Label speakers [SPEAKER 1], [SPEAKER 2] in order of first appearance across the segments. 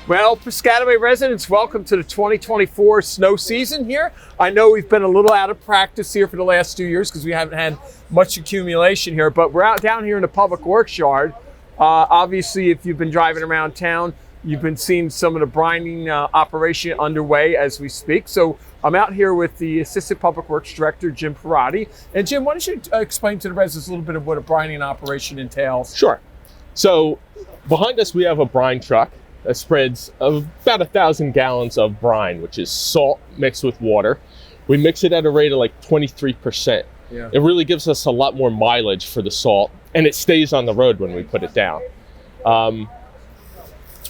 [SPEAKER 1] Well, Piscataway residents, welcome to the 2024 snow season here. I know we've been a little out of practice here for the last 2 years because we haven't had much accumulation here, but we're out down here in the Public Works yard. Obviously, if you've been driving around town, you've been seeing some of the brining operation underway as we speak. So I'm out here with the Assistant Public Works Director, Jim Perotti. And Jim, why don't you explain to the residents a little bit of what a brining operation entails?
[SPEAKER 2] Sure. So behind us, we have a brine truck that spreads about 1,000 gallons of brine, which is salt mixed with water. We mix it at a rate of like 23%.
[SPEAKER 1] Yeah.
[SPEAKER 2] It really gives us a lot more mileage for the salt, and it stays on the road when we put it down.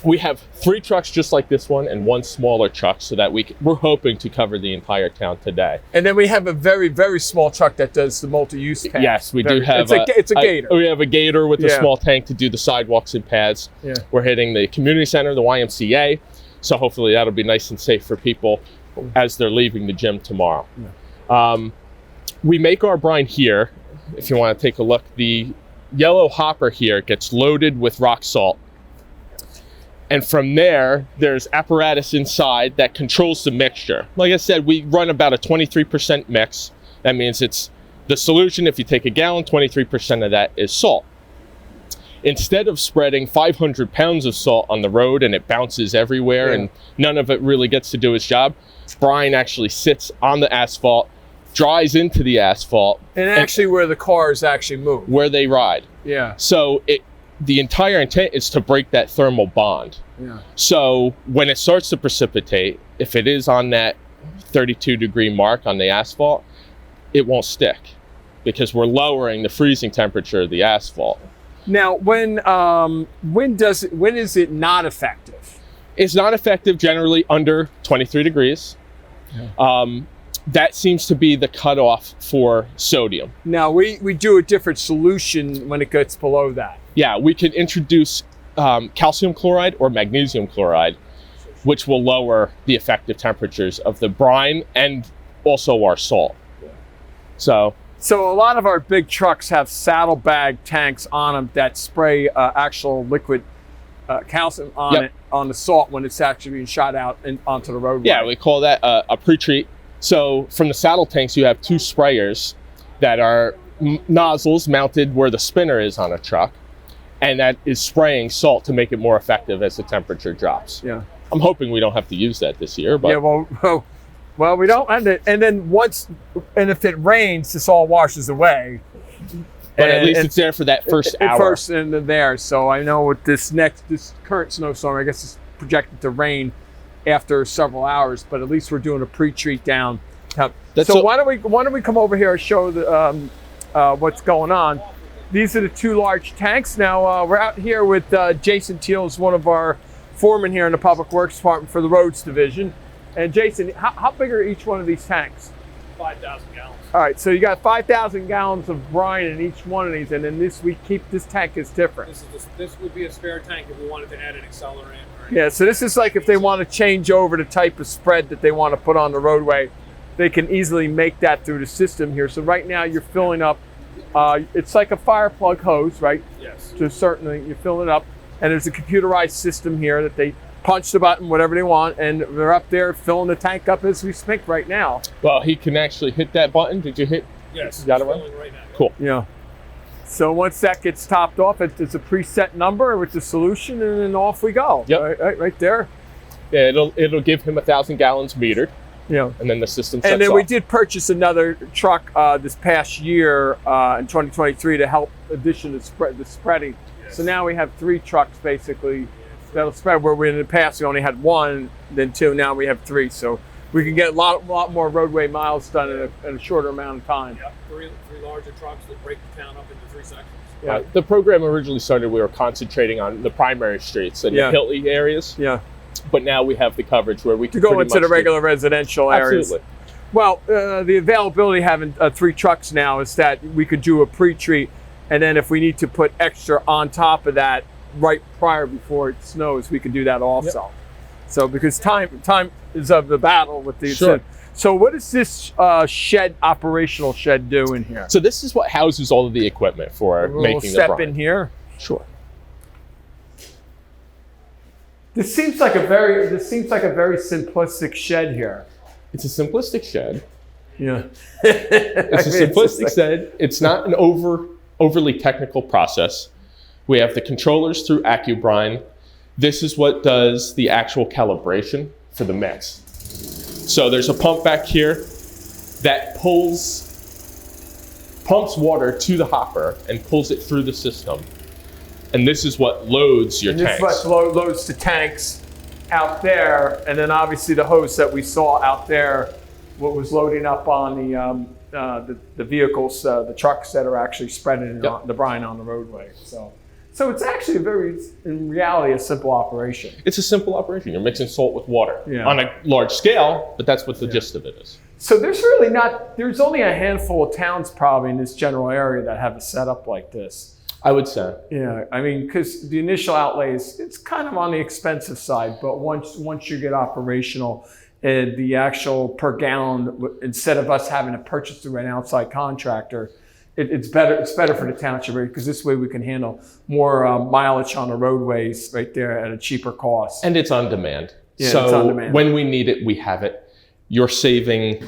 [SPEAKER 2] We have 3 trucks just like this one and 1 smaller truck, so that we're hoping to cover the entire town today.
[SPEAKER 1] And then we have a very, very small truck that does the multi-use path.
[SPEAKER 2] Yes, we do have
[SPEAKER 1] it's a gator.
[SPEAKER 2] We have a gator with a small tank to do the sidewalks and paths.
[SPEAKER 1] Yeah.
[SPEAKER 2] We're hitting the community center, the YMCA, so hopefully that'll be nice and safe for people as they're leaving the gym tomorrow. Yeah. We make our brine here. If you want to take a look, the yellow hopper here gets loaded with rock salt. And from there, there's apparatus inside that controls the mixture. Like I said, we run about a 23% mix. That means it's the solution. If you take a gallon, 23% of that is salt. Instead of spreading 500 pounds of salt on the road and it bounces everywhere and none of it really gets to do its job, brine actually sits on the asphalt, dries into the asphalt.
[SPEAKER 1] And actually where the cars actually move.
[SPEAKER 2] Where they ride.
[SPEAKER 1] Yeah.
[SPEAKER 2] So the entire intent is to break that thermal bond.
[SPEAKER 1] Yeah.
[SPEAKER 2] So when it starts to precipitate, if it is on that 32-degree mark on the asphalt, it won't stick because we're lowering the freezing temperature of the asphalt.
[SPEAKER 1] Now, when is it not effective?
[SPEAKER 2] It's not effective generally under 23 degrees. Yeah. That seems to be the cutoff for sodium.
[SPEAKER 1] Now, we do a different solution when it gets below that.
[SPEAKER 2] Yeah, we can introduce calcium chloride or magnesium chloride, which will lower the effective temperatures of the brine and also our salt. So
[SPEAKER 1] a lot of our big trucks have saddlebag tanks on them that spray actual liquid calcium on it, on the salt when it's actually being shot out onto the roadway.
[SPEAKER 2] Yeah, we call that a pre-treat. So from the saddle tanks, you have 2 sprayers that are nozzles mounted where the spinner is on a truck. And that is spraying salt to make it more effective as the temperature drops.
[SPEAKER 1] Yeah.
[SPEAKER 2] I'm hoping we don't have to use that this year, but
[SPEAKER 1] yeah, well, we don't. And then if it rains, this all washes away.
[SPEAKER 2] But at least it's there for that first hour.
[SPEAKER 1] First and there. So I know with this current snowstorm, I guess it's projected to rain after several hours. But at least we're doing a pre-treat down. So why don't we come over here and show what's going on? These are the 2 large tanks. Now we're out here with Jason Teal, who's one of our foremen here in the Public Works Department for the Roads Division. And Jason, how big are each one of these tanks?
[SPEAKER 3] 5,000 gallons.
[SPEAKER 1] All right, so you got 5,000 gallons of brine in each one of these, and then this tank is different.
[SPEAKER 3] This would be a spare tank if we wanted to add an accelerant.
[SPEAKER 1] Yeah, so this is like if they want to change over the type of spread that they want to put on the roadway, they can easily make that through the system here. So right now you're filling up. It's like a fire plug hose, right?
[SPEAKER 3] Yes.
[SPEAKER 1] So certainly you fill it up, and there's a computerized system here that they punch the button, whatever they want, and they're up there filling the tank up as we speak right now.
[SPEAKER 2] Well, he can actually hit that button. Did you hit?
[SPEAKER 3] Yes.
[SPEAKER 2] You got it right?
[SPEAKER 3] Right now.
[SPEAKER 2] Cool.
[SPEAKER 1] Yeah. So once that gets topped off, it's a preset number with the solution, and then off we go.
[SPEAKER 2] Yep.
[SPEAKER 1] Right there.
[SPEAKER 2] Yeah, it'll give him 1,000 gallons metered.
[SPEAKER 1] Yeah.
[SPEAKER 2] And then the system sets
[SPEAKER 1] And then
[SPEAKER 2] off.
[SPEAKER 1] we did purchase another truck this past year in 2023 to help addition the spreading.
[SPEAKER 3] Yes.
[SPEAKER 1] So now we have 3 trucks basically that'll spread, where we in the past we only had 1, then 2, now we have 3. So we can get a lot more roadway miles done in a shorter amount of time.
[SPEAKER 3] Yeah, 3 larger trucks that break the town up into 3 sections.
[SPEAKER 1] Yeah.
[SPEAKER 2] The program originally started, we were concentrating on the primary streets and the hilly areas.
[SPEAKER 1] Yeah.
[SPEAKER 2] But now we have the coverage where we can
[SPEAKER 1] go into the regular residential areas.
[SPEAKER 2] Absolutely.
[SPEAKER 1] Well, the availability having 3 trucks now is that we could do a pre-treat, and then if we need to put extra on top of that right before it snows, we can do that also. Yep. So because time is of the battle with these.
[SPEAKER 2] Sure.
[SPEAKER 1] So what does this operational shed do in here?
[SPEAKER 2] So this is what houses all of the equipment for making the brine.
[SPEAKER 1] Step in here.
[SPEAKER 2] Sure.
[SPEAKER 1] This seems like a very simplistic shed here.
[SPEAKER 2] It's a simplistic shed.
[SPEAKER 1] Yeah.
[SPEAKER 2] It's a simplistic shed. It's not an overly technical process. We have the controllers through AccuBrine. This is what does the actual calibration for the mix. So there's a pump back here that pumps water to the hopper and pulls it through the system. And this is what loads your tanks.
[SPEAKER 1] This is what loads the tanks out there, and then obviously the hose that we saw out there, what was loading up on the vehicles, the trucks that are actually spreading the brine on the roadway. So it's actually in reality, a simple operation.
[SPEAKER 2] It's a simple operation. You're mixing salt with water on a large scale, but that's what the gist of it is.
[SPEAKER 1] So there's only a handful of towns probably in this general area that have a setup like this.
[SPEAKER 2] I would say.
[SPEAKER 1] Yeah, I mean, because the initial outlay it's kind of on the expensive side, but once you get operational, the actual per gallon, instead of us having to purchase through an outside contractor, it's better for the township because this way we can handle more mileage on the roadways right there at a cheaper cost.
[SPEAKER 2] And it's on demand.
[SPEAKER 1] Yeah,
[SPEAKER 2] so
[SPEAKER 1] it's on demand.
[SPEAKER 2] When we need it, we have it. You're saving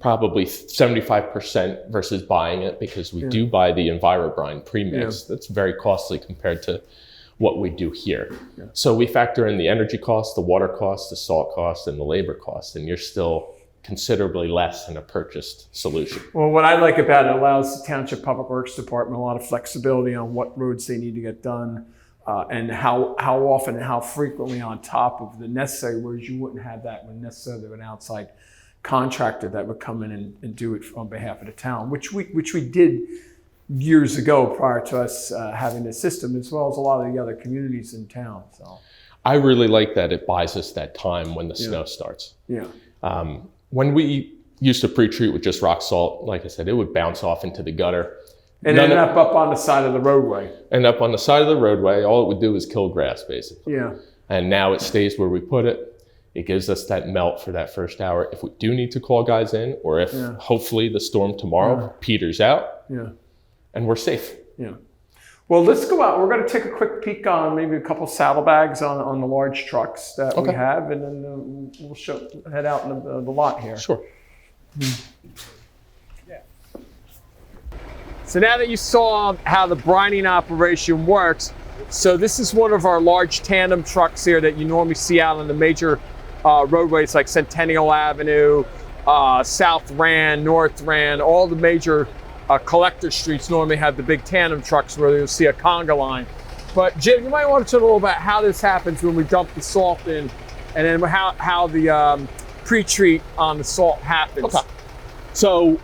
[SPEAKER 2] probably 75% versus buying it because we do buy the EnviroBrine premix. That's very costly compared to what we do here. Yeah. So we factor in the energy cost, the water cost, the salt cost, and the labor cost, and you're still considerably less than a purchased solution.
[SPEAKER 1] Well, what I like about it allows the Township Public Works Department a lot of flexibility on what roads they need to get done and how often and how frequently on top of the necessary, whereas you wouldn't have that when necessarily an outside contractor that would come in and do it on behalf of the town, which we did years ago prior to us having this system, as well as a lot of the other communities in town. So
[SPEAKER 2] I really like that it buys us that time when the snow starts.
[SPEAKER 1] Yeah.
[SPEAKER 2] When we used to pre-treat with just rock salt, like I said, it would bounce off into the gutter.
[SPEAKER 1] And end up on the side of the roadway.
[SPEAKER 2] End up on the side of the roadway. All it would do is kill grass, basically.
[SPEAKER 1] Yeah.
[SPEAKER 2] And now it stays where we put it. It gives us that melt for that first hour. If we do need to call guys in, or if hopefully the storm tomorrow peters out, and we're safe.
[SPEAKER 1] Yeah. Well, let's go out. We're going to take a quick peek on maybe a couple saddlebags on the large trucks that we have, and then we'll head out in the lot here.
[SPEAKER 2] Sure.
[SPEAKER 1] So now that you saw how the brining operation works, so this is one of our large tandem trucks here that you normally see out on the major roadways like Centennial Avenue, South Rand, North Rand, all the major collector streets normally have the big tandem trucks where you'll see a conga line. But Jim, you might want to tell a little about how this happens when we dump the salt in, and then how the pre-treat on the salt happens.
[SPEAKER 2] Okay. So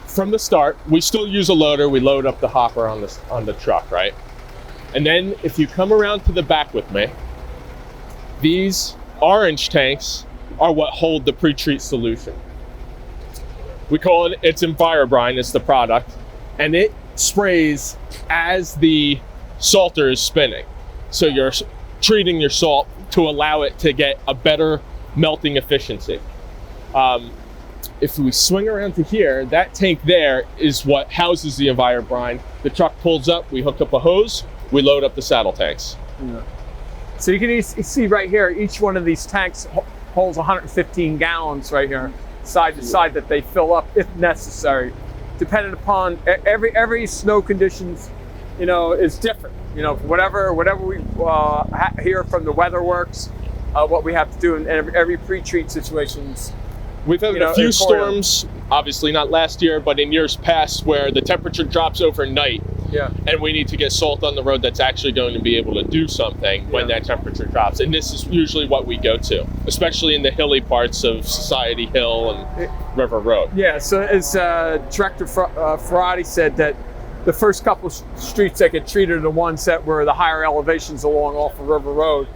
[SPEAKER 2] from the start, we still use a loader. We load up the hopper on the truck, right? And then if you come around to the back with me, these orange tanks are what hold the pre-treat solution. We call it, it's EnviroBrine, it's the product, and it sprays as the salter is spinning. So you're treating your salt to allow it to get a better melting efficiency. If we swing around to here, that tank there is what houses the EnviroBrine. The truck pulls up, we hook up a hose, we load up the saddle tanks.
[SPEAKER 1] Yeah. So you can see right here, each one of these tanks holds 115 gallons right here, side to side, that they fill up if necessary, depending upon every snow conditions, is different. Whatever we hear from the weather works, what we have to do in every pre-treat situations.
[SPEAKER 2] We've had a few storms, obviously not last year, but in years past where the temperature drops overnight.
[SPEAKER 1] Yeah.
[SPEAKER 2] And we need to get salt on the road that's actually going to be able to do something when that temperature drops. And this is usually what we go to, especially in the hilly parts of Society Hill and River Road.
[SPEAKER 1] Yeah, so as Director Ferrati said, that the first couple streets that get treated are the ones that were the higher elevations along off of River Road,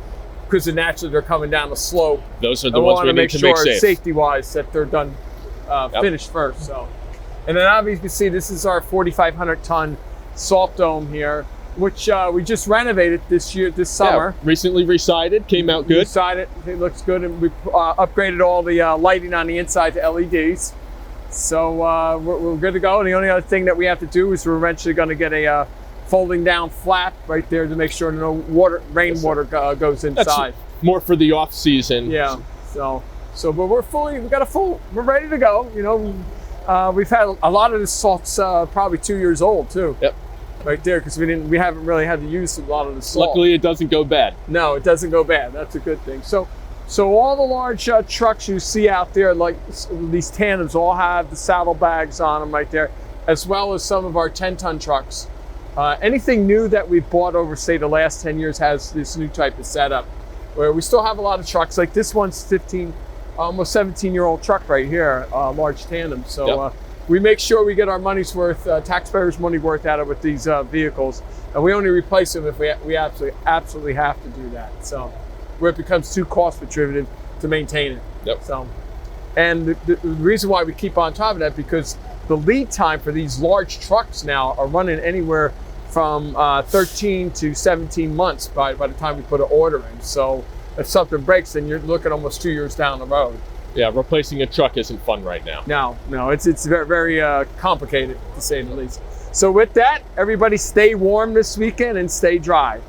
[SPEAKER 1] because naturally they're coming down the slope.
[SPEAKER 2] Those are the ones we need to make safe.
[SPEAKER 1] Safety-wise, that they're done, finished first. So, and then obviously you can see this is our 4,500 ton salt dome here, which we just renovated this summer.
[SPEAKER 2] Yeah, recently resided, came out good.
[SPEAKER 1] Resided, it looks good, and we upgraded all the lighting on the inside to LEDs. So we're good to go. And the only other thing that we have to do is we're eventually going to get a folding down flap right there to make sure no rainwater goes inside.
[SPEAKER 2] That's more for the off season.
[SPEAKER 1] Yeah. So but we're ready to go. You know, we've had a lot of this salt's probably 2 years old too.
[SPEAKER 2] Yep.
[SPEAKER 1] Right there, because we haven't really had to use a lot of the salt.
[SPEAKER 2] Luckily, it doesn't go bad.
[SPEAKER 1] No, it doesn't go bad. That's a good thing. So all the large trucks you see out there, like these tandems, all have the saddlebags on them right there, as well as some of our 10-ton trucks. Anything new that we've bought over, say, the last 10 years has this new type of setup, where we still have a lot of trucks. Like this one's almost 17-year-old truck right here, large tandem. So. Yep. We make sure we get our money's worth, taxpayers' money worth out of with these vehicles, and we only replace them if we absolutely have to do that. So, where it becomes too cost prohibitive to maintain it.
[SPEAKER 2] Yep.
[SPEAKER 1] So, and the reason why we keep on top of that, because the lead time for these large trucks now are running anywhere from 13 to 17 months by the time we put an order in. So, if something breaks, then you're looking almost 2 years down the road.
[SPEAKER 2] Yeah, replacing a truck isn't fun right now.
[SPEAKER 1] No, it's very, very complicated, to say the least. So with that, everybody stay warm this weekend and stay dry.